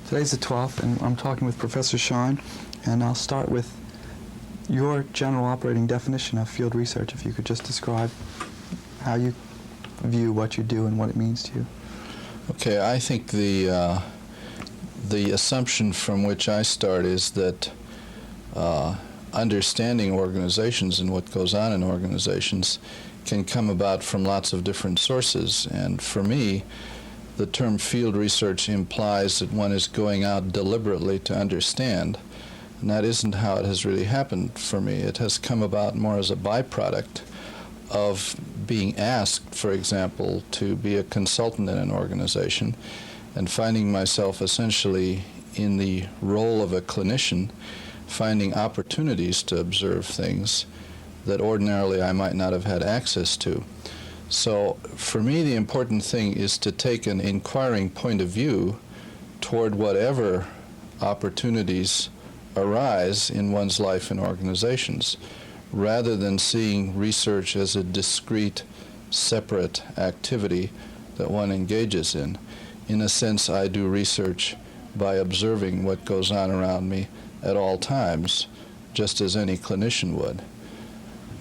Today's the 12th, and I'm talking with Professor Schein, and I'll start with your general operating definition of field research, if you could just describe how you view what you do and what it means to you. Okay, I think the assumption from which I start is that understanding organizations and what goes on in organizations can come about from lots of different sources. And for me, the term field research implies that one is going out deliberately to understand. And that isn't how it has really happened for me. It has come about more as a byproduct of being asked, for example, to be a consultant in an organization and finding myself essentially in the role of a clinician, finding opportunities to observe things that ordinarily I might not have had access to. So for me, the important thing is to take an inquiring point of view toward whatever opportunities arise in one's life in organizations, rather than seeing research as a discrete, separate activity that one engages in. In a sense, I do research by observing what goes on around me at all times, just as any clinician would.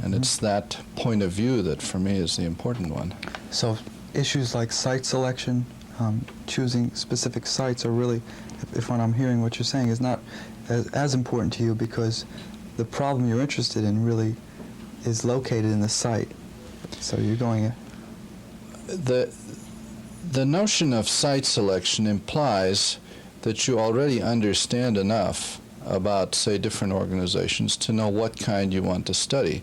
And it's that point of view that, for me, is the important one. So issues like site selection, choosing specific sites are really, if what I'm hearing what you're saying, is not as important to you because the problem you're interested in really is located in the site. So you're going... The notion of site selection implies that you already understand enough about, say, different organizations to know what kind you want to study.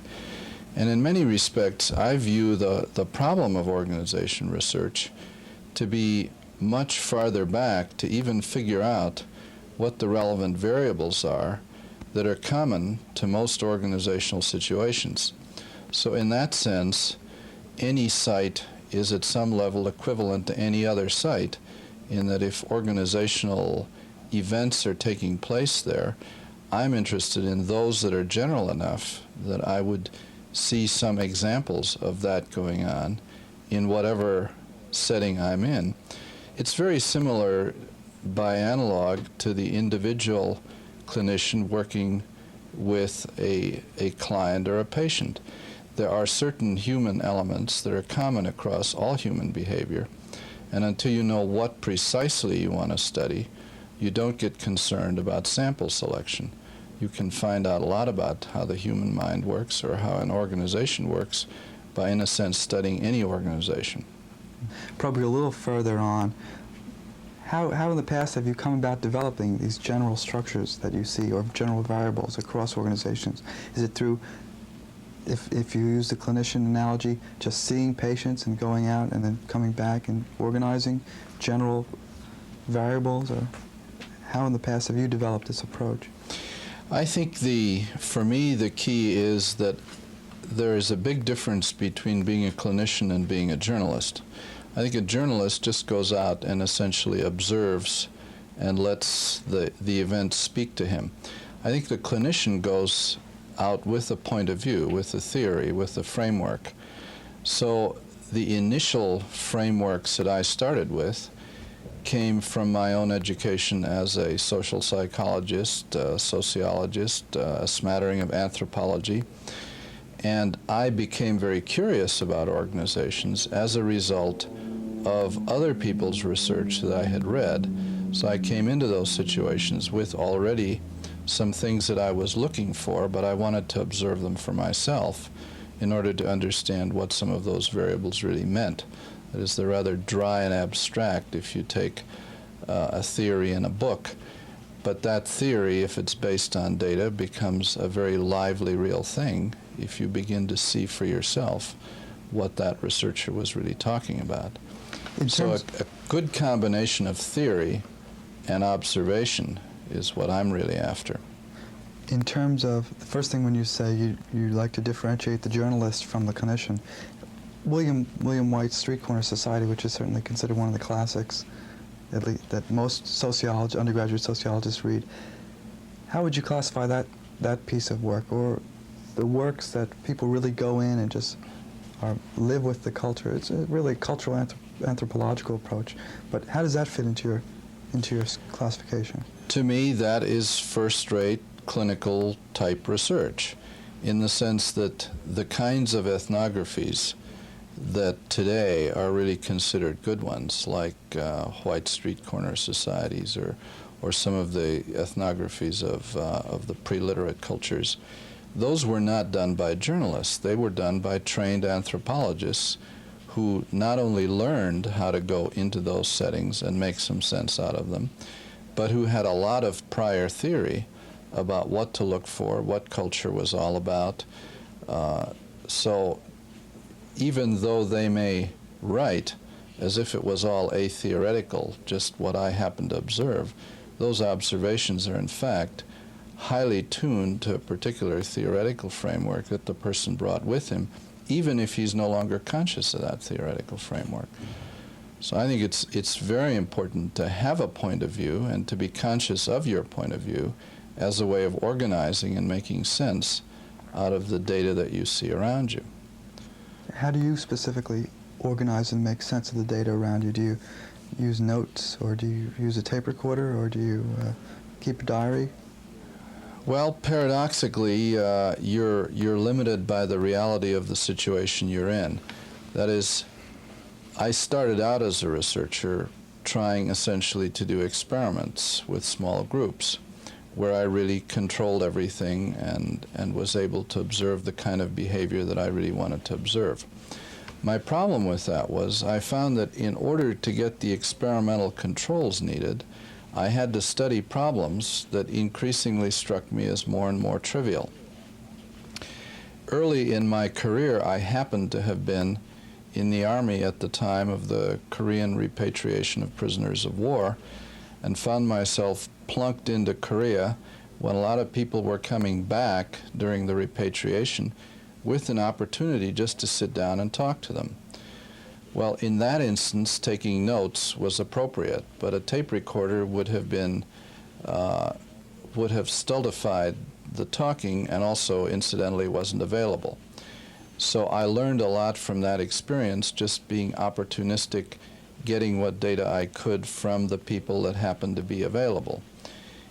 And in many respects, I view the problem of organization research to be much farther back to even figure out what the relevant variables are that are common to most organizational situations. So in that sense, any site is at some level equivalent to any other site, in that if organizational events are taking place there, I'm interested in those that are general enough that I would see some examples of that going on in whatever setting I'm in. It's very similar by analog to the individual clinician working with a client or a patient. There are certain human elements that are common across all human behavior, and until you know what precisely you want to study, you don't get concerned about sample selection. You can find out a lot about how the human mind works or how an organization works by, in a sense, studying any organization. Probably a little further on, how in the past have you come about developing these general structures that you see, or general variables across organizations? Is it through, if you use the clinician analogy, just seeing patients and going out and then coming back and organizing general variables, or how in the past have you developed this approach? I think for me, the key is that there is a big difference between being a clinician and being a journalist. I think a journalist just goes out and essentially observes and lets the event speak to him. I think the clinician goes out with a point of view, with a theory, with a framework. So the initial frameworks that I started with came from my own education as a social psychologist, sociologist, a smattering of anthropology. And I became very curious about organizations as a result of other people's research that I had read. So I came into those situations with already some things that I was looking for, but I wanted to observe them for myself in order to understand what some of those variables really meant. That is, they're rather dry and abstract if you take a theory in a book. But that theory, if it's based on data, becomes a very lively, real thing if you begin to see for yourself what that researcher was really talking about. So a good combination of theory and observation is what I'm really after. In terms of, the first thing when you say you like to differentiate the journalist from the clinician, William White's Street Corner Society, which is certainly considered one of the classics, at least that most undergraduate sociologists read, how would you classify that piece of work, or the works that people really go in and just live with the culture? It's a really cultural anthropological approach, but how does that fit into into your classification? To me, that is first-rate clinical type research, in the sense that the kinds of ethnographies that today are really considered good ones, like white street corner societies or some of the ethnographies of the pre-literate cultures, those were not done by journalists. They were done by trained anthropologists who not only learned how to go into those settings and make some sense out of them, but who had a lot of prior theory about what to look for, what culture was all about. So even though they may write as if it was all atheoretical, just what I happen to observe, those observations are in fact highly tuned to a particular theoretical framework that the person brought with him, even if he's no longer conscious of that theoretical framework. So I think it's very important to have a point of view and to be conscious of your point of view as a way of organizing and making sense out of the data that you see around you. How do you specifically organize and make sense of the data around you? Do you use notes, or do you use a tape recorder, or do you keep a diary? Well, paradoxically, you're limited by the reality of the situation you're in. That is, I started out as a researcher trying essentially to do experiments with small groups where I really controlled everything and was able to observe the kind of behavior that I really wanted to observe. My problem with that was I found that in order to get the experimental controls needed, I had to study problems that increasingly struck me as more and more trivial. Early in my career, I happened to have been in the Army at the time of the Korean repatriation of prisoners of war, and found myself plunked into Korea when a lot of people were coming back during the repatriation with an opportunity just to sit down and talk to them. Well, in that instance, taking notes was appropriate, but a tape recorder would have stultified the talking, and also, incidentally, wasn't available. So I learned a lot from that experience, just being opportunistic, getting what data I could from the people that happened to be available.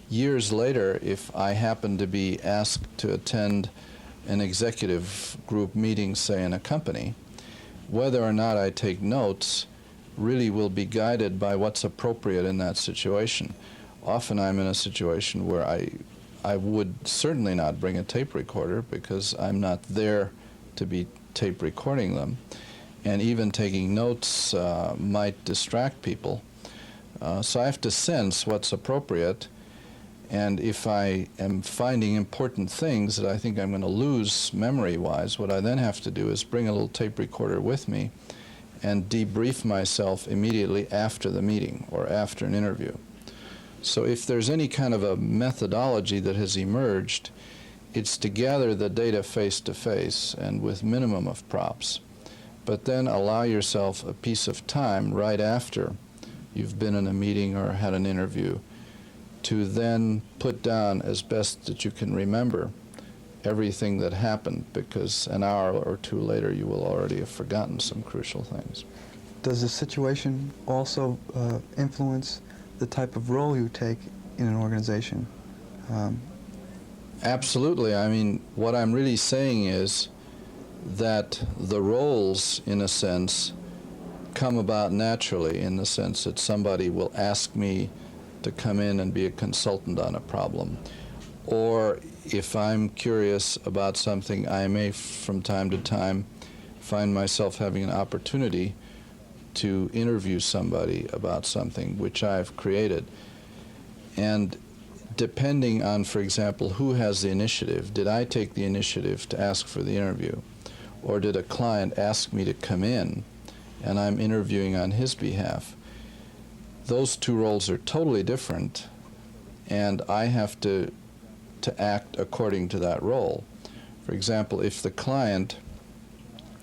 Years later, if I happened to be asked to attend an executive group meeting, say in a company, whether or not I take notes really will be guided by what's appropriate in that situation. Often I'm in a situation where I would certainly not bring a tape recorder because I'm not there to be tape recording them. And even taking notes might distract people. So I have to sense what's appropriate, and if I am finding important things that I think I'm going to lose memory-wise, what I then have to do is bring a little tape recorder with me and debrief myself immediately after the meeting or after an interview. So if there's any kind of a methodology that has emerged, it's to gather the data face-to-face and with minimum of props, but then allow yourself a piece of time right after you've been in a meeting or had an interview to then put down as best that you can remember everything that happened, because an hour or two later you will already have forgotten some crucial things. Does the situation also influence the type of role you take in an organization? Absolutely. I mean, what I'm really saying is that the roles, in a sense, come about naturally, in the sense that somebody will ask me to come in and be a consultant on a problem. Or if I'm curious about something, I may from time to time find myself having an opportunity to interview somebody about something which I've created. And depending on, for example, who has the initiative, did I take the initiative to ask for the interview? Or did a client ask me to come in and I'm interviewing on his behalf? Those two roles are totally different, and I have to act according to that role. For example, if the client,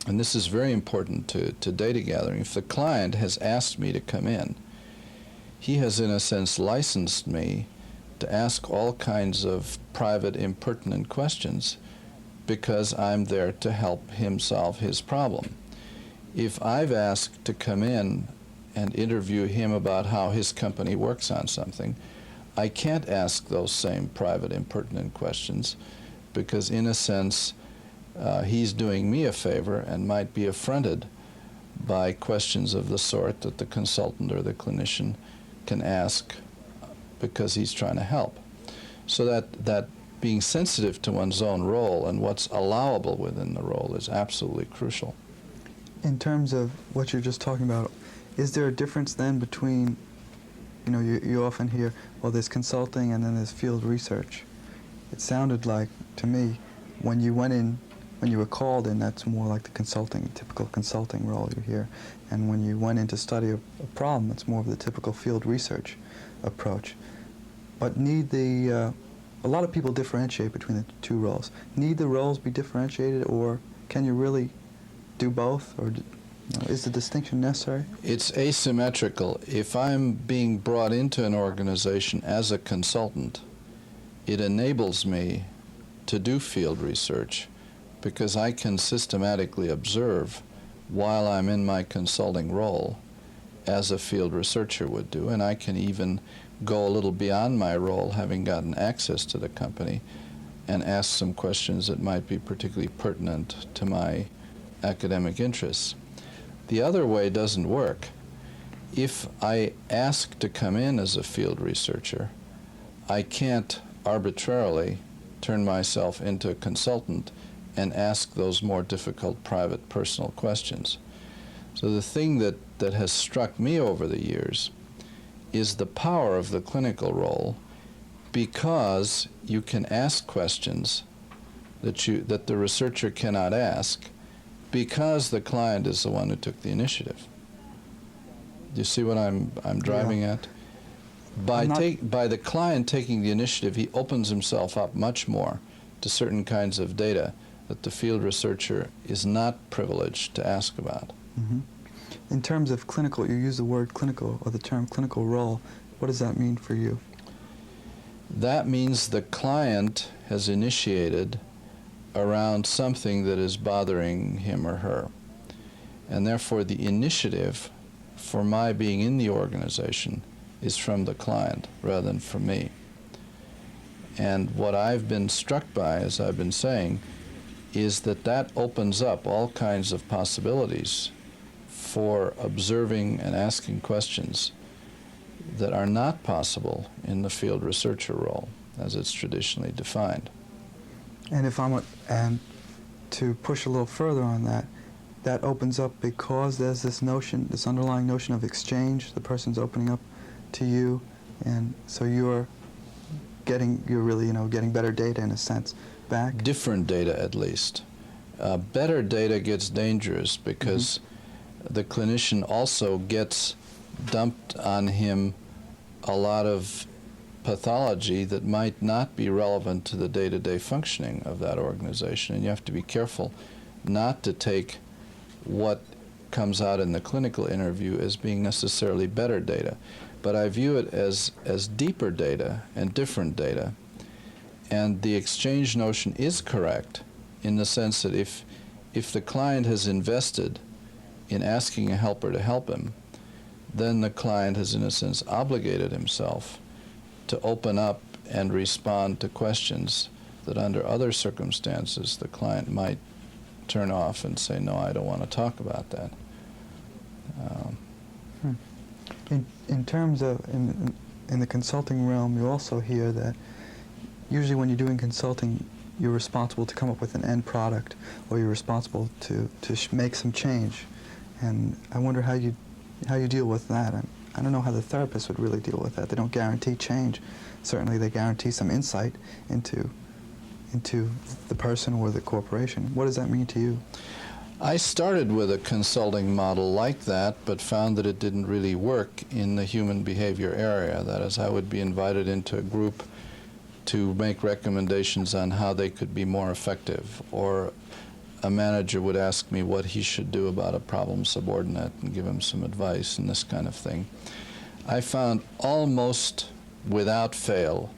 and this is very important to data gathering, if the client has asked me to come in, he has in a sense licensed me to ask all kinds of private impertinent questions because I'm there to help him solve his problem. If I've asked to come in and interview him about how his company works on something, I can't ask those same private impertinent questions because, in a sense, he's doing me a favor and might be affronted by questions of the sort that the consultant or the clinician can ask because he's trying to help. So that being sensitive to one's own role and what's allowable within the role is absolutely crucial. In terms of what you're just talking about, is there a difference then between, you often hear, well, there's consulting and then there's field research. It sounded like, to me, when you were called in, that's more like the typical consulting role you hear. And when you went in to study a problem, it's more of the typical field research approach. But a lot of people differentiate between the two roles. Need the roles be differentiated, or can you really do both, or is the distinction necessary? It's asymmetrical. If I'm being brought into an organization as a consultant, it enables me to do field research because I can systematically observe while I'm in my consulting role as a field researcher would do, and I can even go a little beyond my role, having gotten access to the company, and ask some questions that might be particularly pertinent to my academic interests. The other way doesn't work. If I ask to come in as a field researcher, I can't arbitrarily turn myself into a consultant and ask those more difficult private personal questions. So the thing that has struck me over the years is the power of the clinical role, because you can ask questions that the researcher cannot ask because the client is the one who took the initiative. Do you see what I'm driving at? By the client taking the initiative, he opens himself up much more to certain kinds of data that the field researcher is not privileged to ask about. Mm-hmm. In terms of clinical, you use the word clinical, or the term clinical role. What does that mean for you? That means the client has initiated around something that is bothering him or her. And therefore the initiative for my being in the organization is from the client rather than from me. And what I've been struck by, as I've been saying, is that opens up all kinds of possibilities for observing and asking questions that are not possible in the field researcher role as it's traditionally defined. And and to push a little further on that opens up because there's this underlying notion of exchange. The person's opening up to you, and so you're really getting better data in a sense back. Different data, at least. Better data gets dangerous because the clinician also gets dumped on him a lot of pathology that might not be relevant to the day-to-day functioning of that organization. And you have to be careful not to take what comes out in the clinical interview as being necessarily better data. But I view it as deeper data and different data. And the exchange notion is correct in the sense that if the client has invested in asking a helper to help him, then the client has, in a sense, obligated himself to open up and respond to questions that under other circumstances the client might turn off and say, no, I don't want to talk about that. In terms of, in the consulting realm, you also hear that usually when you're doing consulting, you're responsible to come up with an end product, or you're responsible to make some change. And I wonder how you deal with that. I don't know how the therapist would really deal with that. They don't guarantee change. Certainly they guarantee some insight into the person or the corporation. What does that mean to you? I started with a consulting model like that, but found that it didn't really work in the human behavior area. That is, I would be invited into a group to make recommendations on how they could be more effective, or a manager would ask me what he should do about a problem subordinate and give him some advice and this kind of thing. I found almost without fail,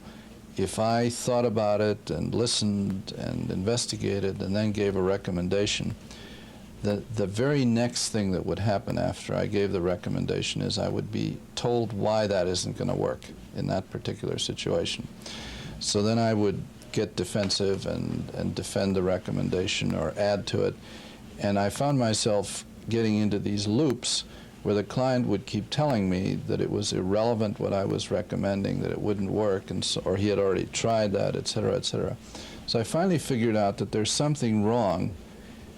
if I thought about it and listened and investigated and then gave a recommendation, the very next thing that would happen after I gave the recommendation is I would be told why that isn't going to work in that particular situation. So then I would get defensive and defend the recommendation or add to it. And I found myself getting into these loops where the client would keep telling me that it was irrelevant what I was recommending, that it wouldn't work, and so, or he had already tried that, et cetera, et cetera. So I finally figured out that there's something wrong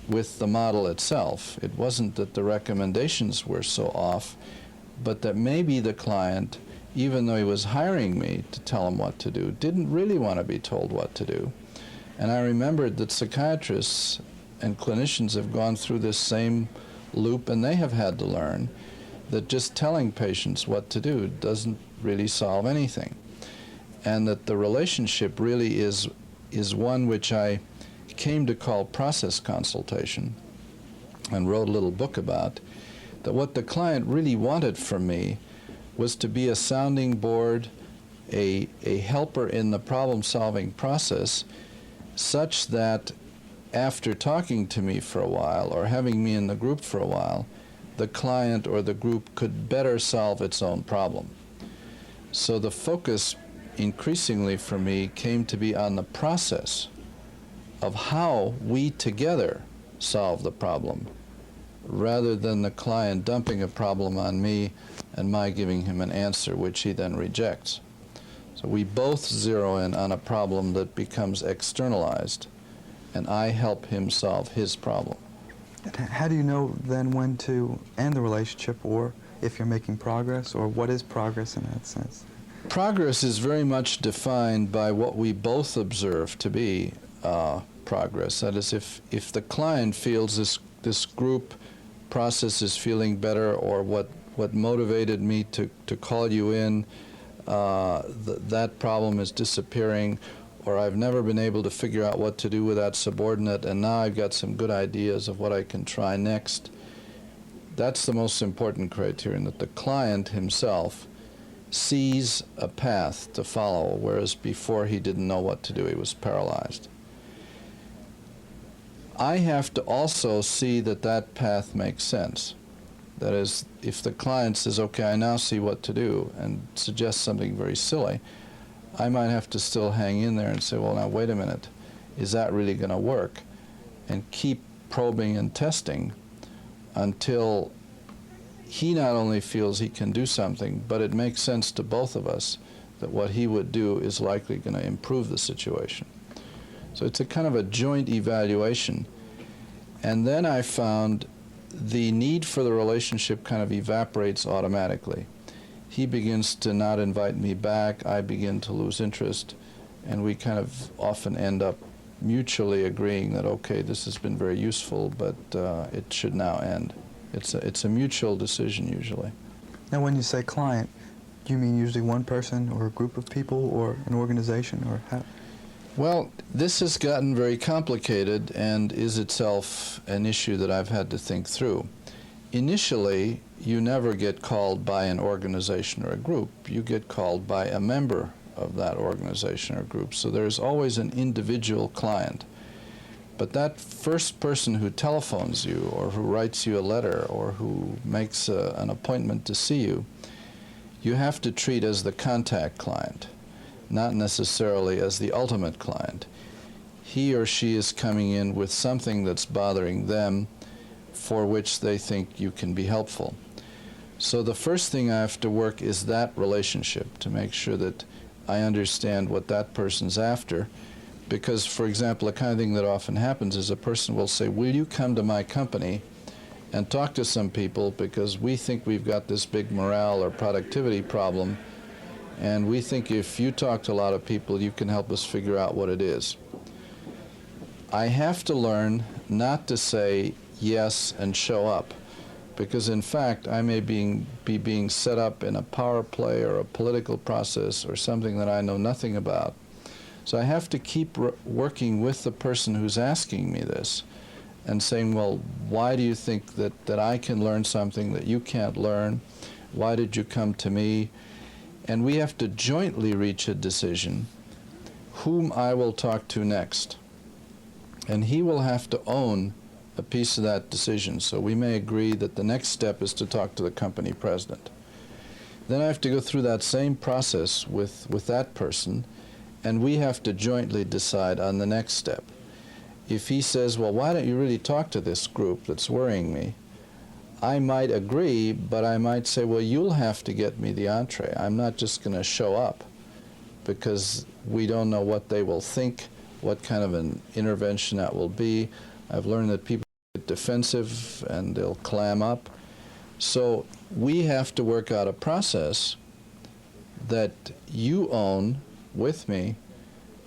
with the model itself. It wasn't that the recommendations were so off, but that maybe the client, even though he was hiring me to tell him what to do, didn't really want to be told what to do. And I remembered that psychiatrists and clinicians have gone through this same loop, and they have had to learn that just telling patients what to do doesn't really solve anything. And that the relationship really is one which I came to call process consultation and wrote a little book about, that what the client really wanted from me was to be a sounding board, a helper in the problem-solving process, such that after talking to me for a while or having me in the group for a while, the client or the group could better solve its own problem. So the focus increasingly for me came to be on the process of how we together solve the problem, rather than the client dumping a problem on me and my giving him an answer which he then rejects. So we both zero in on a problem that becomes externalized, and I help him solve his problem. How do you know then when to end the relationship, or if you're making progress, or what is progress in that sense? Progress is very much defined by what we both observe to be progress. That is, if the client feels this group process is feeling better, or what motivated me to call you in, that problem is disappearing, or I've never been able to figure out what to do with that subordinate, and now I've got some good ideas of what I can try next. That's the most important criterion, that the client himself sees a path to follow, whereas before he didn't know what to do, he was paralyzed. I have to also see that that path makes sense. That is, if the client says, okay, I now see what to do, and suggests something very silly, I might have to still hang in there and say, well, now wait a minute, is that really going to work? And keep probing and testing until he not only feels he can do something, but it makes sense to both of us that what he would do is likely going to improve the situation. So it's a kind of a joint evaluation. And then I found the need for the relationship kind of evaporates automatically. He begins to not invite me back, I begin to lose interest, and we kind of often end up mutually agreeing that, okay, this has been very useful, but it should now end. It's a mutual decision usually. Now, when you say client, do you mean usually one person or a group of people or an organization, or how? Well, this has gotten very complicated and is itself an issue that I've had to think through. Initially, you never get called by an organization or a group. You get called by a member of that organization or group. So there's always an individual client. But that first person who telephones you, or who writes you a letter, or who makes an appointment to see you, you have to treat as the contact client, not necessarily as the ultimate client. He or she is coming in with something that's bothering them, for which they think you can be helpful. So the first thing I have to work is that relationship, to make sure that I understand what that person's after. Because, for example, the kind of thing that often happens is a person will say, will you come to my company and talk to some people, because we think we've got this big morale or productivity problem, and we think if you talk to a lot of people, you can help us figure out what it is. I have to learn not to say yes and show up, because in fact I may be being set up in a power play or a political process or something that I know nothing about. So I have to keep working with the person who's asking me this and saying, well, why do you think that I can learn something that you can't learn? Why did you come to me? And we have to jointly reach a decision whom I will talk to next. And he will have to own a piece of that decision. So we may agree that the next step is to talk to the company president. Then I have to go through that same process with that person, and we have to jointly decide on the next step. If he says, well, why don't you really talk to this group that's worrying me? I might agree, but I might say, well, you'll have to get me the entree. I'm not just going to show up, because we don't know what they will think, what kind of an intervention that will be. I've learned that people get defensive and they'll clam up. So we have to work out a process that you own with me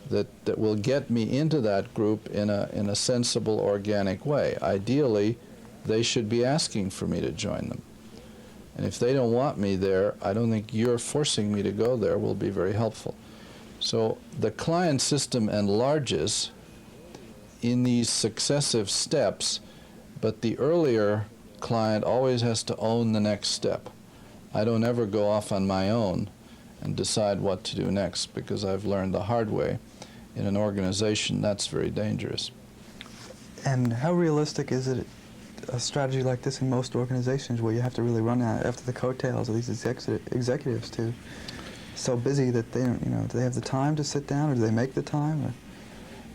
that will get me into that group in a sensible, organic way. Ideally, they should be asking for me to join them. And if they don't want me there, I don't think your forcing me to go there will be very helpful. So the client system enlarges in these successive steps, but the earlier client always has to own the next step. I don't ever go off on my own and decide what to do next, because I've learned the hard way in an organization that's very dangerous. And how realistic is it, a strategy like this in most organizations, where you have to really run after the coattails of these executives too? So busy that they don't, do they have the time to sit down, or do they make the time? Or?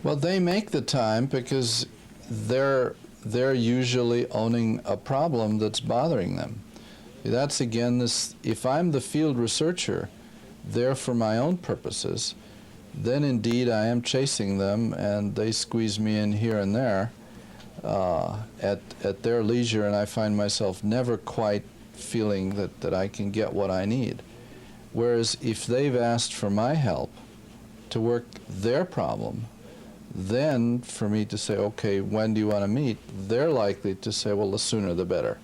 Well, they make the time because they're usually owning a problem that's bothering them. That's again this, if I'm the field researcher there for my own purposes, then indeed I am chasing them and they squeeze me in here and there at their leisure, and I find myself never quite feeling that I can get what I need. Whereas if they've asked for my help to work their problem, then for me to say, okay, when do you want to meet? They're likely to say, well, the sooner the better.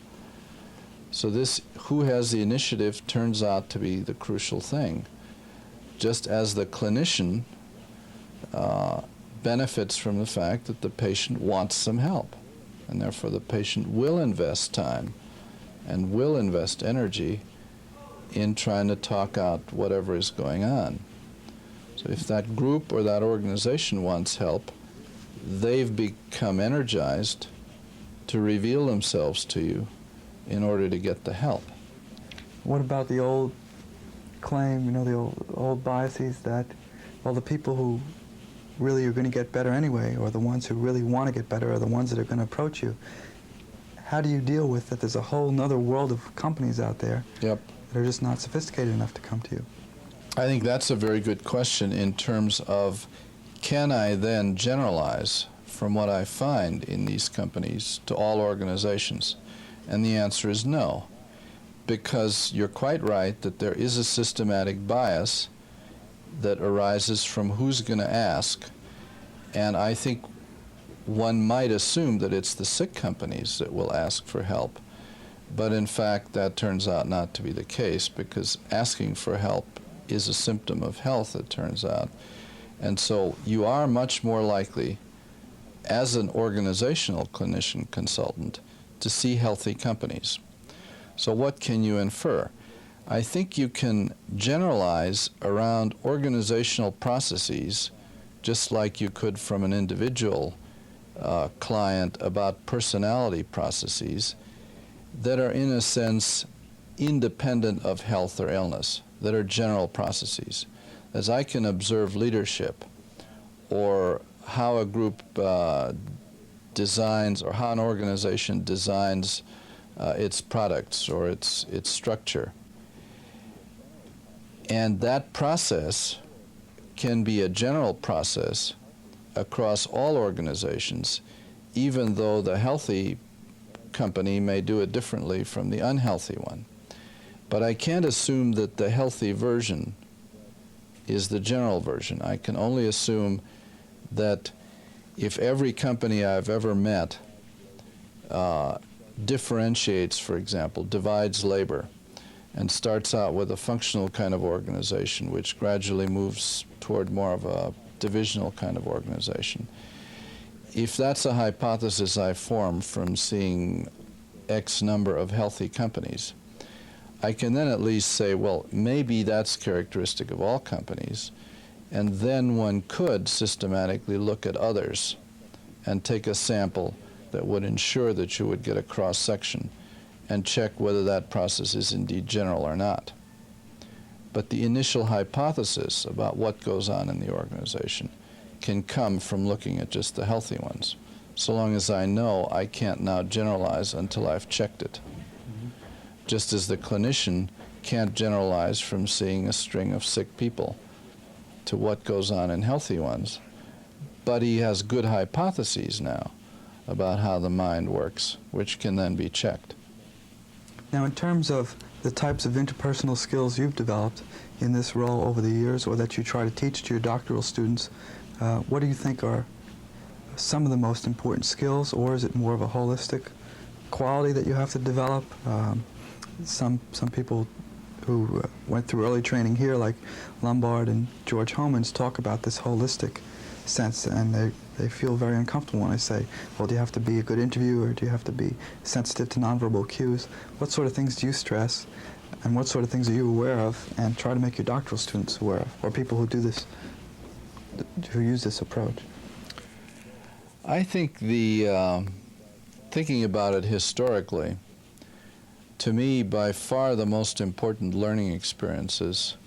So this, who has the initiative, turns out to be the crucial thing. Just as the clinician benefits from the fact that the patient wants some help, and therefore the patient will invest time and will invest energy in trying to talk out whatever is going on. So if that group or that organization wants help, they've become energized to reveal themselves to you in order to get the help. What about the old claim, the old biases that, well, the people who really are going to get better anyway, or the ones who really want to get better, are the ones that are going to approach you? How do you deal with that? There's a whole nother world of companies out there that are just not sophisticated enough to come to you. I think that's a very good question in terms of, can I then generalize from what I find in these companies to all organizations? And the answer is no, because you're quite right that there is a systematic bias that arises from who's going to ask, and I think one might assume that it's the sick companies that will ask for help, but in fact that turns out not to be the case, because asking for help is a symptom of health, it turns out. And so you are much more likely, as an organizational clinician consultant, to see healthy companies. So what can you infer? I think you can generalize around organizational processes just like you could from an individual client about personality processes that are in a sense independent of health or illness, that are general processes. As I can observe leadership, or how a group designs, or how an organization designs its products or its structure. And that process can be a general process across all organizations, even though the healthy company may do it differently from the unhealthy one. But I can't assume that the healthy version is the general version. I can only assume that if every company I've ever met differentiates, for example, divides labor, and starts out with a functional kind of organization which gradually moves toward more of a divisional kind of organization. If that's a hypothesis I form from seeing X number of healthy companies, I can then at least say, well, maybe that's characteristic of all companies, and then one could systematically look at others and take a sample that would ensure that you would get a cross-section and check whether that process is indeed general or not. But the initial hypothesis about what goes on in the organization can come from looking at just the healthy ones. So long as I know, I can't now generalize until I've checked it. Just as the clinician can't generalize from seeing a string of sick people to what goes on in healthy ones, but he has good hypotheses now about how the mind works, which can then be checked. Now, in terms of the types of interpersonal skills you've developed in this role over the years, or that you try to teach to your doctoral students, what do you think are some of the most important skills, or is it more of a holistic quality that you have to develop? Some people who went through early training here, like Lombard and George Homans, talk about this holistic sense, and they feel very uncomfortable when I say, well, do you have to be a good interviewer, do you have to be sensitive to nonverbal cues? What sort of things do you stress, and what sort of things are you aware of and try to make your doctoral students aware of, or people who do this, who use this approach? I think thinking about it historically, to me, by far the most important learning experiences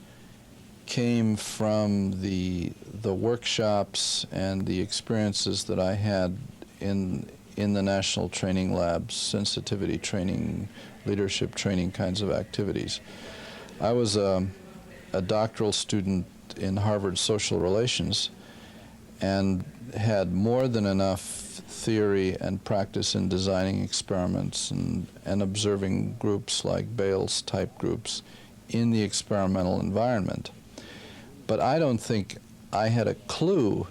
came from the workshops and the experiences that I had in the national training labs, sensitivity training, leadership training kinds of activities. I was a doctoral student in Harvard Social Relations and had more than enough theory and practice in designing experiments and observing groups like Bales type groups in the experimental environment. But I don't think I had a clue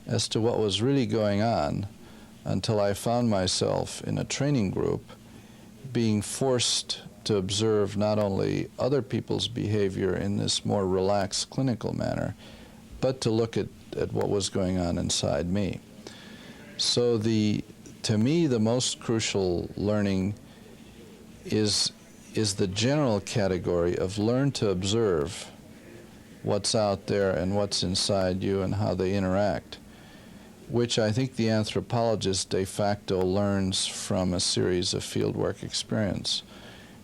as to what was really going on until I found myself in a training group being forced to observe not only other people's behavior in this more relaxed clinical manner, but to look at what was going on inside me. So to me, the most crucial learning is the general category of learn to observe what's out there and what's inside you and how they interact, which I think the anthropologist de facto learns from a series of fieldwork experience,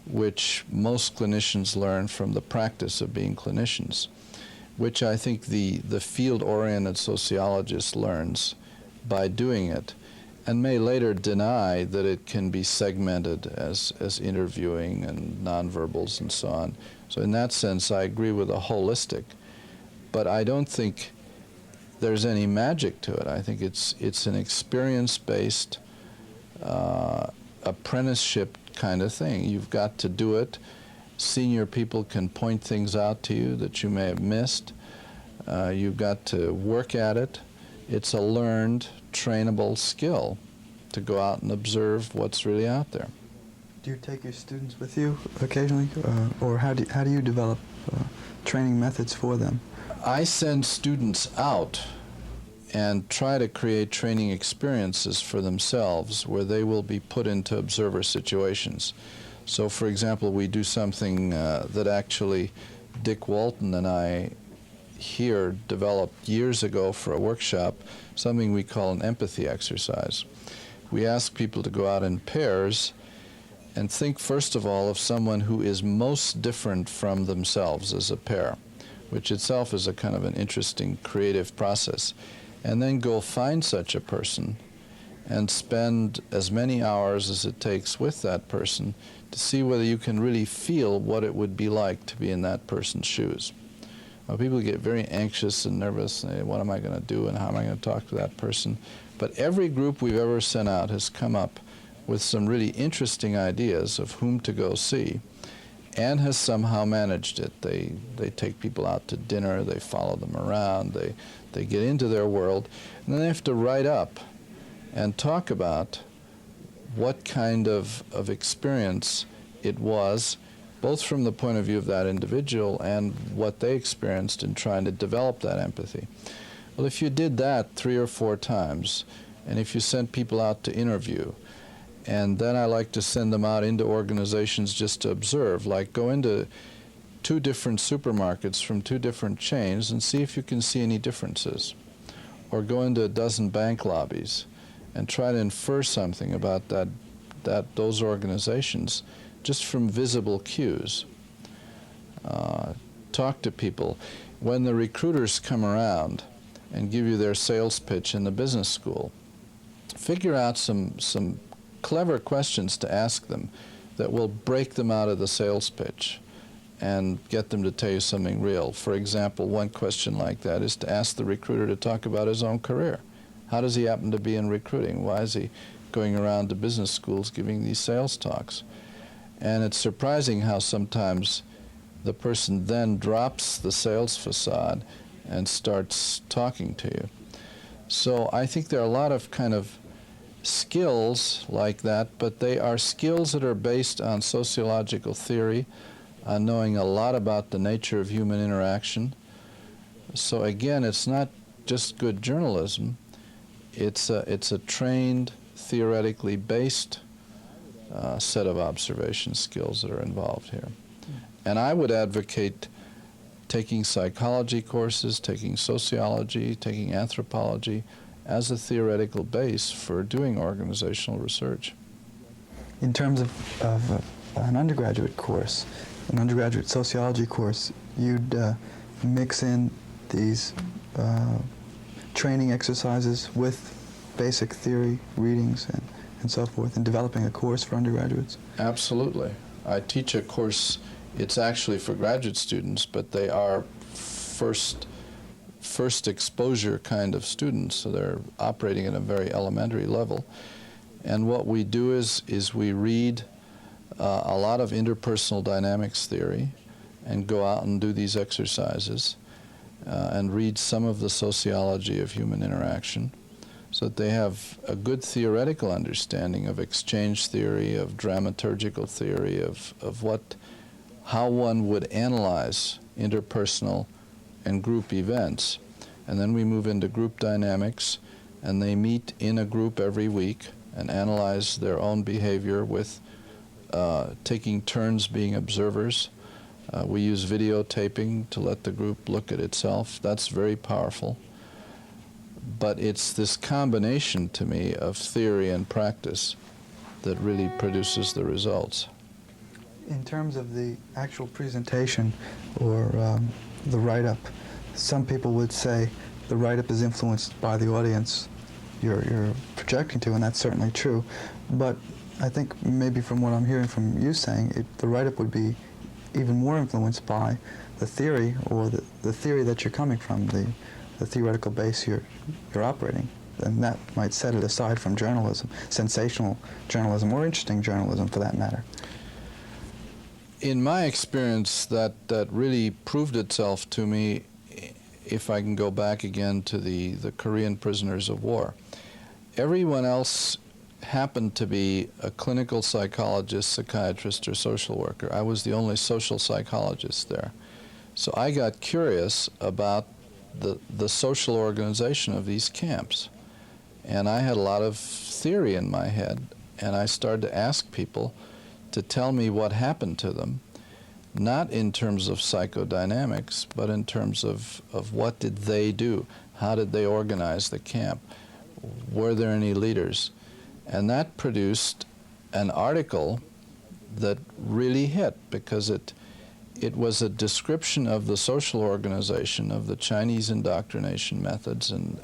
which most clinicians learn from the practice of being clinicians, which I think the field-oriented sociologist learns by doing it, and may later deny that it can be segmented as interviewing and nonverbals and so on. So in that sense, I agree with a holistic, but I don't think there's any magic to it. I think it's an experience-based apprenticeship kind of thing. You've got to do it. Senior people can point things out to you that you may have missed. You've got to work at it. It's a learned, trainable skill to go out and observe what's really out there. Do you take your students with you occasionally, or how do you develop training methods for them? I send students out and try to create training experiences for themselves where they will be put into observer situations. So, for example, we do something that actually Dick Walton and I here developed years ago for a workshop, something we call an empathy exercise. We ask people to go out in pairs and think, first of all, of someone who is most different from themselves as a pair, which itself is a kind of an interesting creative process. And then go find such a person and spend as many hours as it takes with that person to see whether you can really feel what it would be like to be in that person's shoes. Now, people get very anxious and nervous, and what am I going to do and how am I going to talk to that person? But every group we've ever sent out has come up with some really interesting ideas of whom to go see, and has somehow managed it. They take people out to dinner, they follow them around, they get into their world, and then they have to write up and talk about what kind of experience it was, both from the point of view of that individual and what they experienced in trying to develop that empathy. Well, if you did that 3 or 4 times, and if you sent people out to interview, and then I like to send them out into organizations just to observe, like go into 2 different supermarkets from 2 different chains and see if you can see any differences. Or go into a dozen bank lobbies and try to infer something about those organizations just from visible cues. Talk to people. When the recruiters come around and give you their sales pitch in the business school, figure out some clever questions to ask them that will break them out of the sales pitch and get them to tell you something real. For example, one question like that is to ask the recruiter to talk about his own career. How does he happen to be in recruiting? Why is he going around to business schools giving these sales talks? And it's surprising how sometimes the person then drops the sales facade and starts talking to you. So I think there are a lot of kind of skills like that, but they are skills that are based on sociological theory, on knowing a lot about the nature of human interaction. So again, it's not just good journalism, it's a trained, theoretically based set of observation skills that are involved here. And I would advocate taking psychology courses, taking sociology, taking anthropology as a theoretical base for doing organizational research. In terms of an undergraduate course, an undergraduate sociology course, you'd mix in these training exercises with basic theory readings and so forth, and developing a course for undergraduates? Absolutely. I teach a course. It's actually for graduate students, but they are first exposure kind of students, so they're operating at a very elementary level. And what we do is we read a lot of interpersonal dynamics theory and go out and do these exercises and read some of the sociology of human interaction, so that they have a good theoretical understanding of exchange theory, of dramaturgical theory, of how one would analyze interpersonal and group events. And then we move into group dynamics, and they meet in a group every week and analyze their own behavior with taking turns being observers. We use videotaping to let the group look at itself. That's very powerful. But it's this combination, to me, of theory and practice that really produces the results. In terms of the actual presentation or the write-up, some people would say the write-up is influenced by the audience you're projecting to, and that's certainly true. But I think maybe from what I'm hearing from you saying, the write-up would be even more influenced by the theory, or the theory that you're coming from, the theoretical base you're operating. And that might set it aside from journalism, sensational journalism, or interesting journalism for that matter. In my experience, that really proved itself to me, if I can go back again to the Korean prisoners of war. Everyone else happened to be a clinical psychologist, psychiatrist, or social worker. I was the only social psychologist there. So I got curious about the social organization of these camps. And I had a lot of theory in my head, and I started to ask people to tell me what happened to them, not in terms of psychodynamics, but in terms of what did they do, how did they organize the camp, were there any leaders? And that produced an article that really hit, because it was a description of the social organization of the Chinese indoctrination methods, and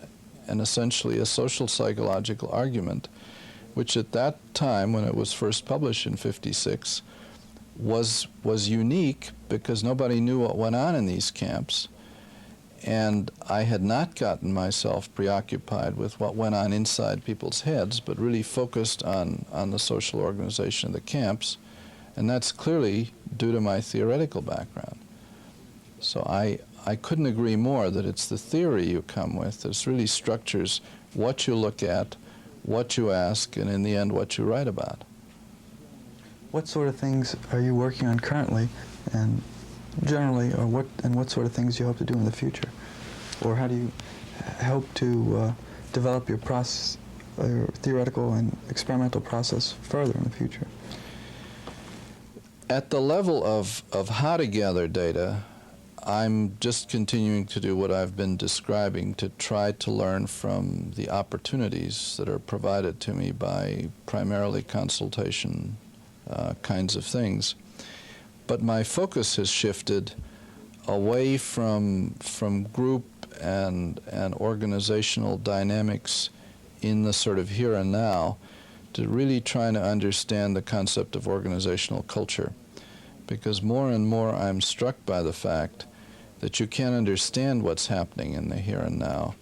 essentially a social psychological argument, which at that time, when it was first published in '56, was unique because nobody knew what went on in these camps. And I had not gotten myself preoccupied with what went on inside people's heads, but really focused on the social organization of the camps. And that's clearly due to my theoretical background. So I couldn't agree more that it's the theory you come with that really structures what you look at, what you ask, and in the end, what you write about. What sort of things are you working on currently, and generally, or what sort of things do you hope to do in the future? Or how do you hope to develop your process, your theoretical and experimental process further in the future? At the level of how to gather data, I'm just continuing to do what I've been describing, to try to learn from the opportunities that are provided to me by primarily consultation kinds of things. But my focus has shifted away from group and organizational dynamics in the sort of here and now to really trying to understand the concept of organizational culture. Because more and more I'm struck by the fact that you can't understand what's happening in the here and now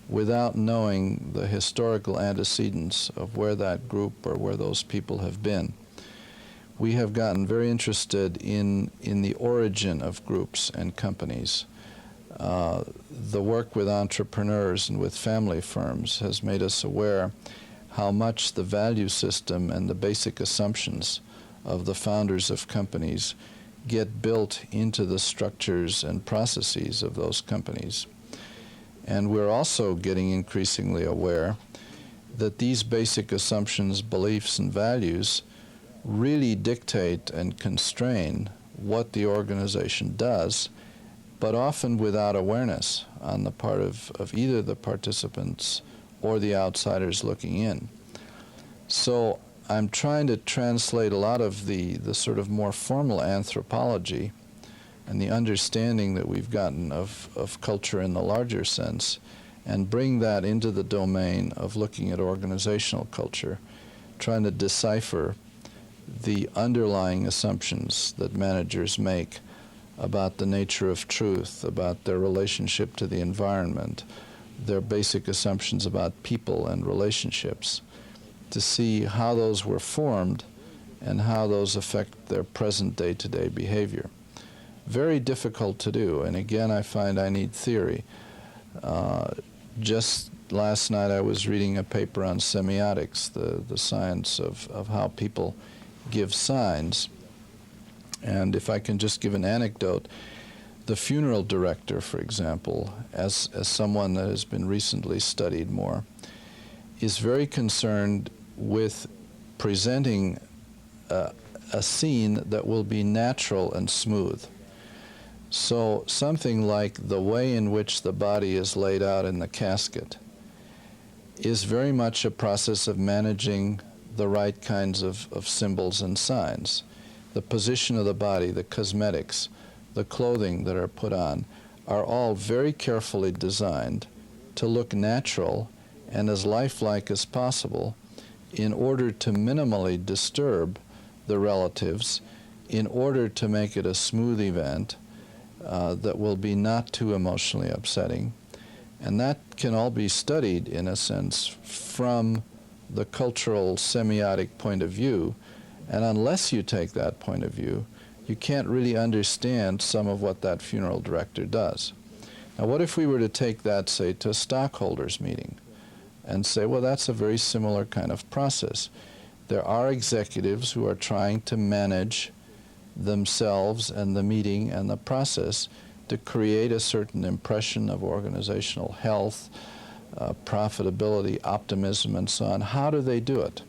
without knowing the historical antecedents of where that group or where those people have been. We have gotten very interested in the origin of groups and companies. The work with entrepreneurs and with family firms has made us aware how much the value system and the basic assumptions of the founders of companies get built into the structures and processes of those companies. And we're also getting increasingly aware that these basic assumptions, beliefs, and values really dictate and constrain what the organization does, but often without awareness on the part of either the participants or the outsiders looking in. So I'm trying to translate a lot of the sort of more formal anthropology and the understanding that we've gotten of culture in the larger sense and bring that into the domain of looking at organizational culture, trying to decipher the underlying assumptions that managers make about the nature of truth, about their relationship to the environment, their basic assumptions about people and relationships, to see how those were formed and how those affect their present day-to-day behavior. Very difficult to do, and again I find I need theory. Just last night I was reading a paper on semiotics, the science of how people give signs. And if I can just give an anecdote, the funeral director, for example, as someone that has been recently studied more, is very concerned with presenting a scene that will be natural and smooth. So something like the way in which the body is laid out in the casket is very much a process of managing the right kinds of symbols and signs. The position of the body, the cosmetics, the clothing that are put on are all very carefully designed to look natural and as lifelike as possible in order to minimally disturb the relatives, in order to make it a smooth event that will be not too emotionally upsetting. And that can all be studied, in a sense, from the cultural semiotic point of view. And unless you take that point of view, you can't really understand some of what that funeral director does. Now, what if we were to take that, say, to a stockholders meeting and say, well, that's a very similar kind of process. There are executives who are trying to manage themselves and the meeting and the process to create a certain impression of organizational health, profitability, optimism, and so on. How do they do it?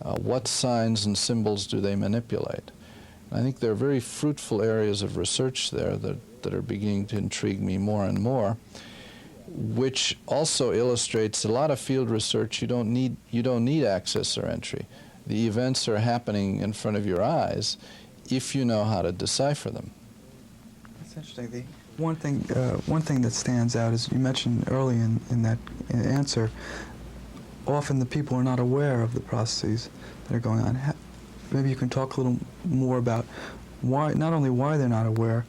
What signs and symbols do they manipulate? I think there are very fruitful areas of research there that are beginning to intrigue me more and more, which also illustrates a lot of field research. You don't need access or entry. The events are happening in front of your eyes if you know how to decipher them. That's interesting. The one thing that stands out is you mentioned early in that answer, often the people are not aware of the processes that are going on. Maybe you can talk a little more about why, not only why they're not aware,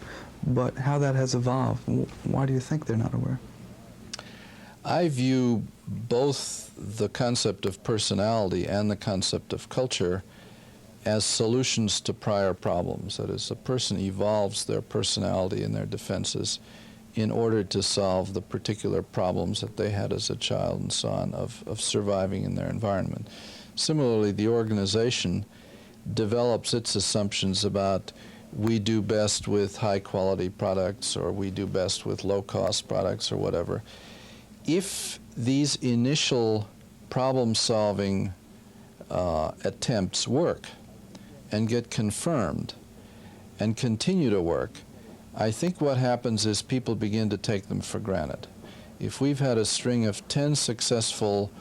but how that has evolved. Why do you think they're not aware? I view both the concept of personality and the concept of culture as solutions to prior problems. That is, a person evolves their personality and their defenses in order to solve the particular problems that they had as a child and so on of surviving in their environment. Similarly, the organization develops its assumptions about we do best with high-quality products or we do best with low-cost products or whatever. If these initial problem-solving attempts work and get confirmed and continue to work, I think what happens is people begin to take them for granted. If we've had a string of 10 successful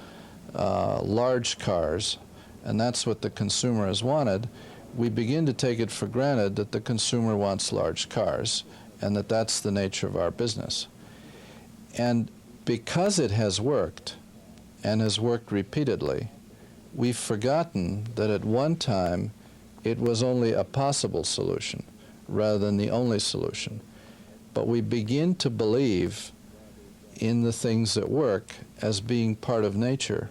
large cars, and that's what the consumer has wanted, we begin to take it for granted that the consumer wants large cars and that that's the nature of our business. And because it has worked, and has worked repeatedly, we've forgotten that at one time it was only a possible solution rather than the only solution. But we begin to believe in the things that work as being part of nature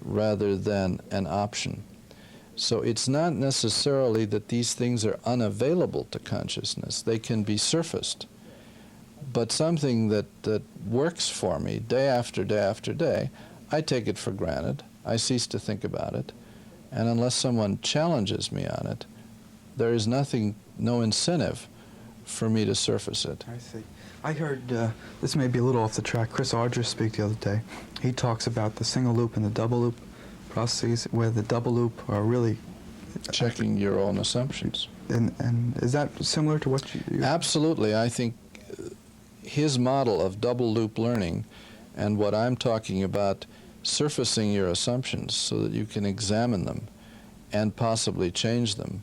rather than an option. So it's not necessarily that these things are unavailable to consciousness. They can be surfaced. But something that works for me day after day after day, I take it for granted. I cease to think about it. And unless someone challenges me on it, there is no incentive for me to surface it. I see. I heard, this may be a little off the track, Chris Ardress speak the other day. He talks about the single loop and the double loop processes, where the double loop are really Checking your own assumptions. And is that similar to what you... Absolutely. I think his model of double loop learning and what I'm talking about, surfacing your assumptions so that you can examine them and possibly change them,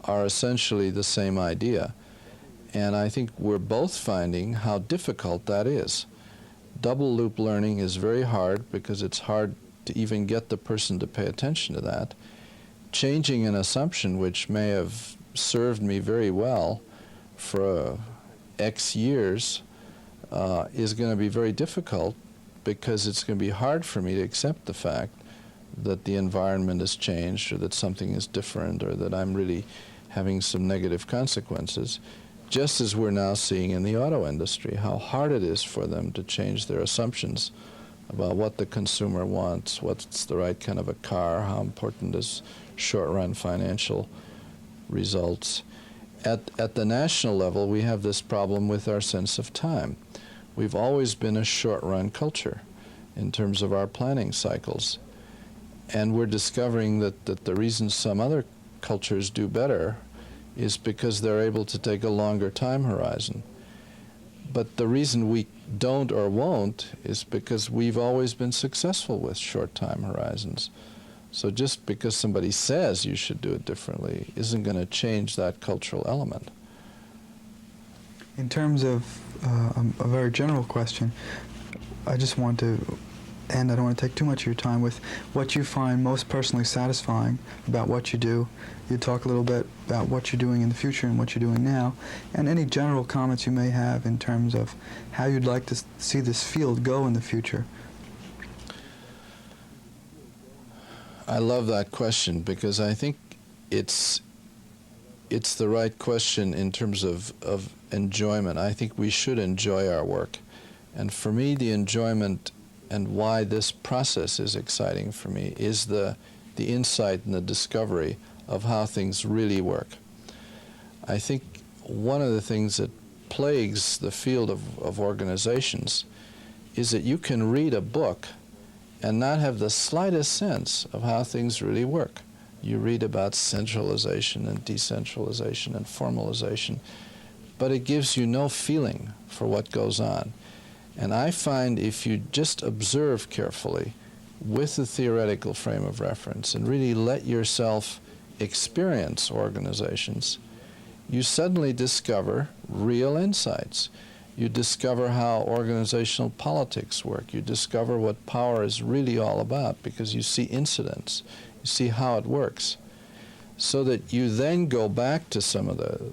are essentially the same idea. And I think we're both finding how difficult that is. Double loop learning is very hard because it's hard to even get the person to pay attention to that. Changing an assumption which may have served me very well for X years is going to be very difficult because it's going to be hard for me to accept the fact that the environment has changed or that something is different or that I'm really having some negative consequences, just as we're now seeing in the auto industry, how hard it is for them to change their assumptions about what the consumer wants, what's the right kind of a car, how important is short-run financial results. At the national level, we have this problem with our sense of time. We've always been a short-run culture in terms of our planning cycles. And we're discovering that the reason some other cultures do better is because they're able to take a longer time horizon. But the reason we don't or won't is because we've always been successful with short time horizons. So just because somebody says you should do it differently isn't going to change that cultural element. In terms of a very general question, I just want to end, I don't want to take too much of your time, with what you find most personally satisfying about what you do. You talk a little bit about what you're doing in the future and what you're doing now, and any general comments you may have in terms of how you'd like to see this field go in the future. I love that question because I think it's the right question in terms of enjoyment. I think we should enjoy our work. And for me, the enjoyment and why this process is exciting for me is the insight and the discovery of how things really work. I think one of the things that plagues the field of organizations is that you can read a book and not have the slightest sense of how things really work. You read about centralization and decentralization and formalization, but it gives you no feeling for what goes on. And I find if you just observe carefully with the theoretical frame of reference and really let yourself experience organizations, you suddenly discover real insights. You discover how organizational politics work. You discover what power is really all about because you see incidents. You see how it works. So that you then go back to some of the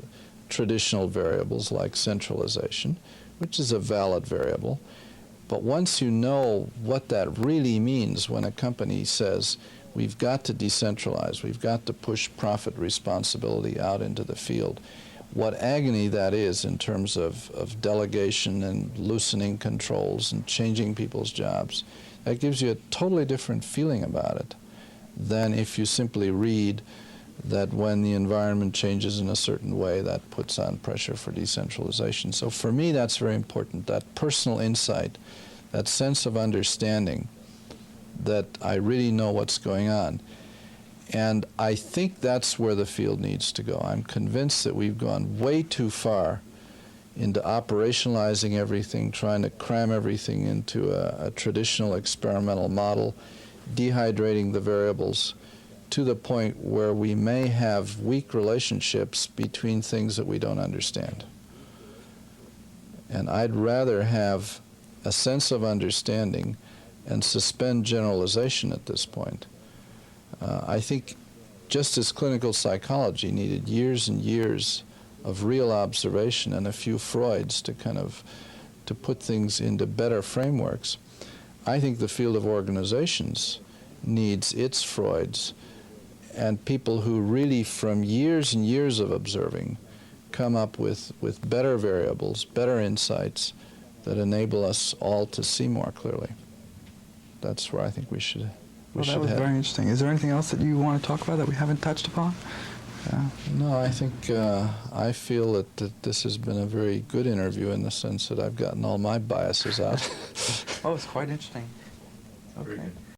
traditional variables like centralization, which is a valid variable. But once you know what that really means when a company says, we've got to decentralize, we've got to push profit responsibility out into the field, what agony that is in terms of delegation and loosening controls and changing people's jobs, that gives you a totally different feeling about it than if you simply read that when the environment changes in a certain way, that puts on pressure for decentralization. So for me, that's very important, that personal insight, that sense of understanding that I really know what's going on. And I think that's where the field needs to go. I'm convinced that we've gone way too far into operationalizing everything, trying to cram everything into a traditional experimental model, dehydrating the variables to the point where we may have weak relationships between things that we don't understand. And I'd rather have a sense of understanding and suspend generalization at this point. I think just as clinical psychology needed years and years of real observation and a few Freuds to to put things into better frameworks, I think the field of organizations needs its Freuds and people who really, from years and years of observing, come up with better variables, better insights that enable us all to see more clearly. That's where I think we should that was head. very interesting. Is there anything else that you want to talk about that we haven't touched upon? No, I think I feel that this has been a very good interview in the sense that I've gotten all my biases out. Oh, it's quite interesting. Okay.